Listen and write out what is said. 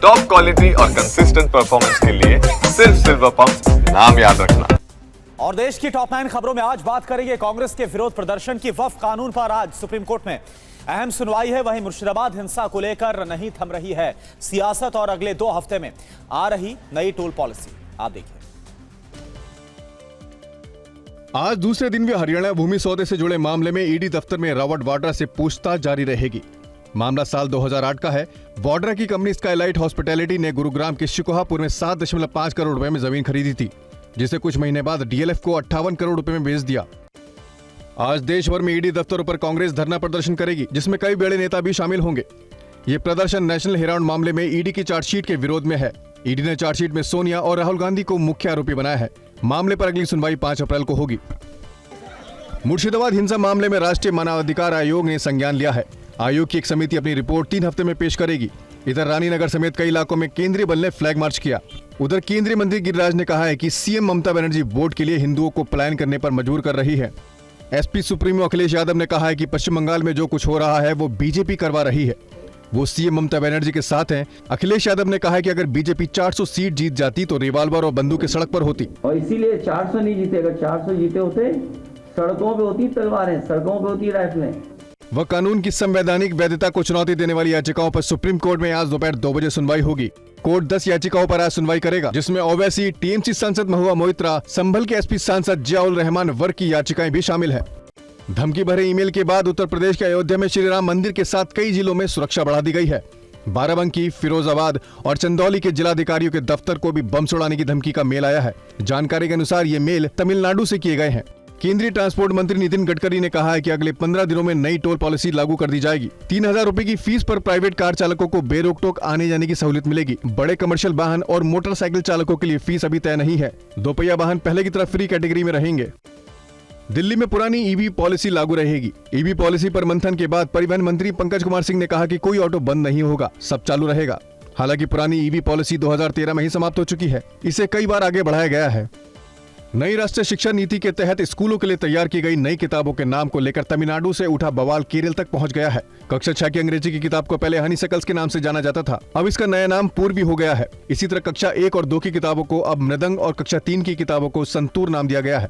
Top quality और consistent performance के लिए सिर्फ सिल्वर पंप्स, नाम याद रखना। और देश की टॉप 9 खबरों में आज बात करेंगे कांग्रेस के विरोध प्रदर्शन की। वक्फ कानून पर आज सुप्रीम कोर्ट में अहम सुनवाई है। वहीं मुर्शिदाबाद हिंसा को लेकर नहीं थम रही है सियासत और अगले 2 हफ्ते में आ रही नई टोल पॉलिसी। आप देखिए। आज दूसरे दिन भी हरियाणा भूमि सौदे से जुड़े मामले में ईडी दफ्तर में रॉबर्ट वाड्रा से पूछताछ जारी रहेगी। मामला साल 2008 का है। वाड्रा की कंपनी स्काईलाइट हॉस्पिटैलिटी ने गुरुग्राम के शिकोहापुर में 7.5 करोड़ रुपए में जमीन खरीदी थी, जिसे कुछ महीने बाद डीएलएफ को 58 करोड़ रुपए में बेच दिया। आज देश भर में ईडी दफ्तरों पर कांग्रेस धरना प्रदर्शन करेगी, जिसमें कई बड़े नेता भी शामिल होंगे। ये प्रदर्शन नेशनल हेराल्ड मामले में ईडी की चार्जशीट के विरोध में है। ईडी ने चार्जशीट में सोनिया और राहुल गांधी को मुख्य आरोपी बनाया है। मामले पर अगली सुनवाई 5 अप्रैल को होगी। मुर्शिदाबाद हिंसा मामले में राष्ट्रीय मानवाधिकार आयोग ने संज्ञान लिया है। आयोग की एक समिति अपनी रिपोर्ट 3 हफ्ते में पेश करेगी। इधर रानीनगर समेत कई इलाकों में केंद्रीय बल ने फ्लैग मार्च किया। उधर केंद्रीय मंत्री गिरिराज ने कहा है कि सीएम ममता बनर्जी वोट के लिए हिंदुओं को पलायन करने पर मजबूर कर रही है। एसपी सुप्रीमो अखिलेश यादव ने कहा है कि पश्चिम बंगाल में जो कुछ हो रहा है वो बीजेपी करवा रही है। वो सीएम ममता बनर्जी के साथ हैं। अखिलेश यादव ने कहा है कि अगर बीजेपी 400 सीट जीत जाती तो रिवाल्वर और बंदूकें सड़क पर होती। और इसीलिए 400 नहीं जीते। अगर 400 जीते होते सड़कों पे होती तलवारें, सड़कों पे होती राइफलें। वह कानून की संवैधानिक वैधता को चुनौती देने वाली याचिकाओं पर सुप्रीम कोर्ट में आज दोपहर 2 बजे सुनवाई होगी। कोर्ट 10 याचिकाओं पर आज सुनवाई करेगा, जिसमें ओवैसी, टीएमसी सांसद महुआ मोइत्रा, संभल के एसपी सांसद जियाउल रहमान वर्ग की याचिकाएं भी शामिल है। धमकी भरे ईमेल के बाद उत्तर प्रदेश के अयोध्या में श्री राम मंदिर के साथ कई जिलों में सुरक्षा बढ़ा दी गई है। बाराबंकी, फिरोजाबाद और चंदौली के जिलाधिकारियों के दफ्तर को भी बम उड़ाने की धमकी का मेल आया है। जानकारी के अनुसार ये मेल तमिलनाडु से किए गए हैं। केंद्रीय ट्रांसपोर्ट मंत्री नितिन गडकरी ने कहा है कि अगले 15 दिनों में नई टोल पॉलिसी लागू कर दी जाएगी। 3000 रुपए की फीस पर प्राइवेट कार चालकों को बेरोक टोक आने जाने की सहूलियत मिलेगी। बड़े कमर्शियल वाहन और मोटरसाइकिल चालकों के लिए फीस अभी तय नहीं है। दोपहिया वाहन पहले की तरह फ्री कैटेगरी में रहेंगे। दिल्ली में पुरानी ईवी पॉलिसी लागू रहेगी। ईवी पॉलिसी पर मंथन के बाद परिवहन मंत्री पंकज कुमार सिंह ने कहा कि कोई ऑटो बंद नहीं होगा, सब चालू रहेगा। हालांकि पुरानी ईवी पॉलिसी 2013 में ही समाप्त हो चुकी है। इसे कई बार आगे बढ़ाया गया है। नई राष्ट्रीय शिक्षा नीति के तहत स्कूलों के लिए तैयार की गई नई किताबों के नाम को लेकर तमिलनाडु से उठा बवाल केरल तक पहुंच गया है। कक्षा 6 की अंग्रेजी की किताब को पहले हनीसकल्स के नाम से जाना जाता था, अब इसका नया नाम पूर्वी हो गया है। इसी तरह कक्षा 1 और 2 की किताबों को अब मृदंग और कक्षा 3 की किताबों को संतूर नाम दिया गया है।